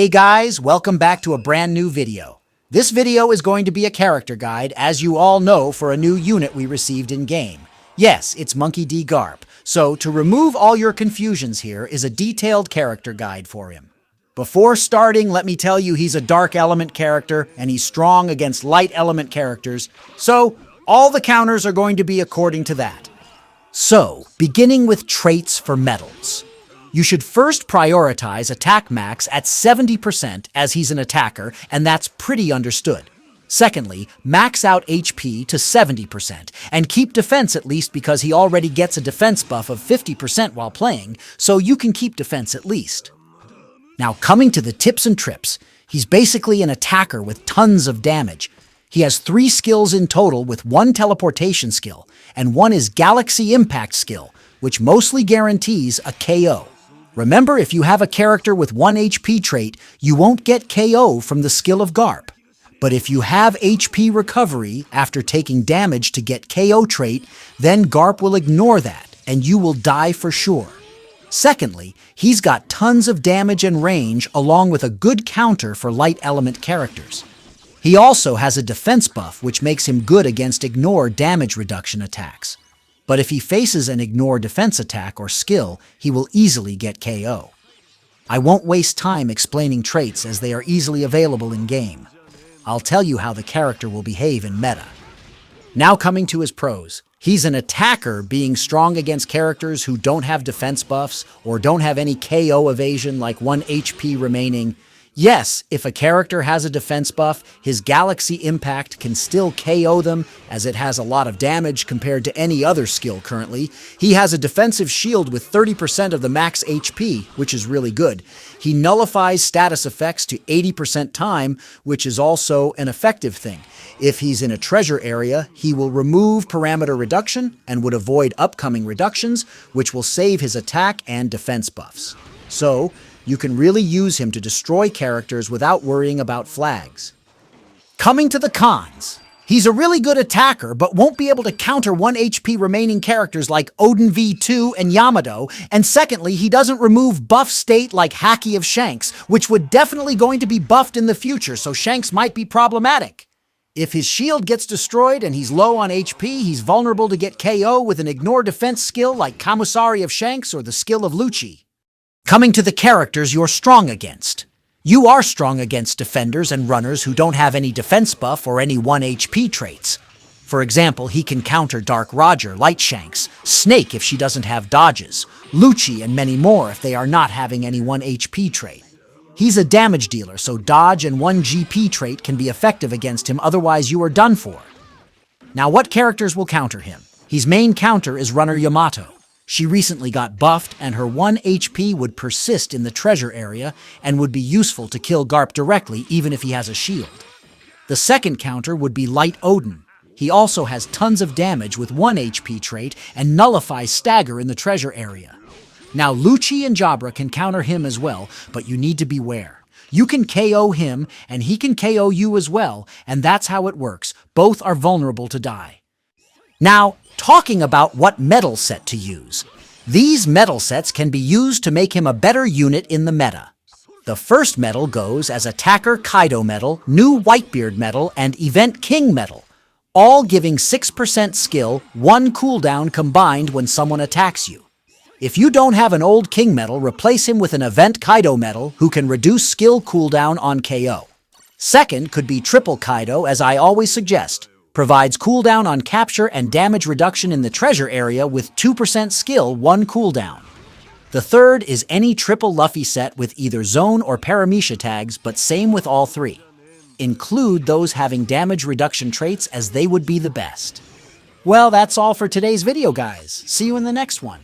Hey guys, welcome back to a brand new video. This video is going to be a character guide, as you all know, for a new unit we received in-game. Yes, it's Monkey D. Garp, so to remove all your confusions here is a detailed character guide for him. Before starting, let me tell you he's a dark element character, and he's strong against light element characters, so all the counters are going to be according to that. So, beginning with traits for metals. You should first prioritize attack max at 70% as he's an attacker, and that's pretty understood. Secondly, max out HP to 70%, and keep defense at least because he already gets a defense buff of 50% while playing, so you can keep defense at least. Now coming to the tips and trips, he's basically an attacker with tons of damage. He has 3 skills in total with 1 teleportation skill, and 1 is Galaxy Impact skill, which mostly guarantees a KO. Remember, if you have a character with 1 HP trait, you won't get KO from the skill of Garp. But if you have HP recovery after taking damage to get KO trait, then Garp will ignore that, and you will die for sure. Secondly, he's got tons of damage and range along with a good counter for light element characters. He also has a defense buff which makes him good against ignore damage reduction attacks. But if he faces an ignore defense attack or skill, he will easily get KO. I won't waste time explaining traits as they are easily available in-game. I'll tell you how the character will behave in meta. Now coming to his pros. He's an attacker being strong against characters who don't have defense buffs or don't have any KO evasion like 1 HP remaining. Yes, if a character has a defense buff, his Galaxy Impact can still KO them, as it has a lot of damage compared to any other skill currently. He has a defensive shield with 30% of the max HP, which is really good. He nullifies status effects to 80% time, which is also an effective thing. If he's in a treasure area, he will remove parameter reduction and would avoid upcoming reductions, which will save his attack and defense buffs. So, you can really use him to destroy characters without worrying about flags. Coming to the cons. He's a really good attacker, but won't be able to counter 1 HP remaining characters like Odin V2 and Yamato, and secondly, he doesn't remove buff state like Haki of Shanks, which would definitely going to be buffed in the future, so Shanks might be problematic. If his shield gets destroyed and he's low on HP, he's vulnerable to get KO with an ignore defense skill like Kamusari of Shanks or the skill of Lucci. Coming to the characters you're strong against. You are strong against defenders and runners who don't have any defense buff or any 1 HP traits. For example, he can counter Dark Roger, Light Shanks, Snake if she doesn't have dodges, Lucci and many more if they are not having any 1 HP trait. He's a damage dealer, so dodge and 1 GP trait can be effective against him, otherwise you are done for. Now what characters will counter him? His main counter is Runner Yamato. She recently got buffed, and her 1 HP would persist in the treasure area and would be useful to kill Garp directly even if he has a shield. The second counter would be Light Odin. He also has tons of damage with 1 HP trait and nullifies stagger in the treasure area. Now Lucci and Jabra can counter him as well, but you need to beware. You can KO him, and he can KO you as well, and that's how it works. Both are vulnerable to die. Now, talking about what metal set to use. These metal sets can be used to make him a better unit in the meta. The first metal goes as Attacker Kaido Metal, New Whitebeard Metal, and Event King Metal, all giving 6% skill, 1 cooldown combined when someone attacks you. If you don't have an old King Metal, replace him with an Event Kaido Metal who can reduce skill cooldown on KO. Second could be Triple Kaido, as I always suggest. Provides cooldown on capture and damage reduction in the treasure area with 2% skill, 1 cooldown. The third is any triple Luffy set with either zone or paramecia tags, but same with all 3. Include those having damage reduction traits as they would be the best. Well, that's all for today's video, guys. See you in the next one.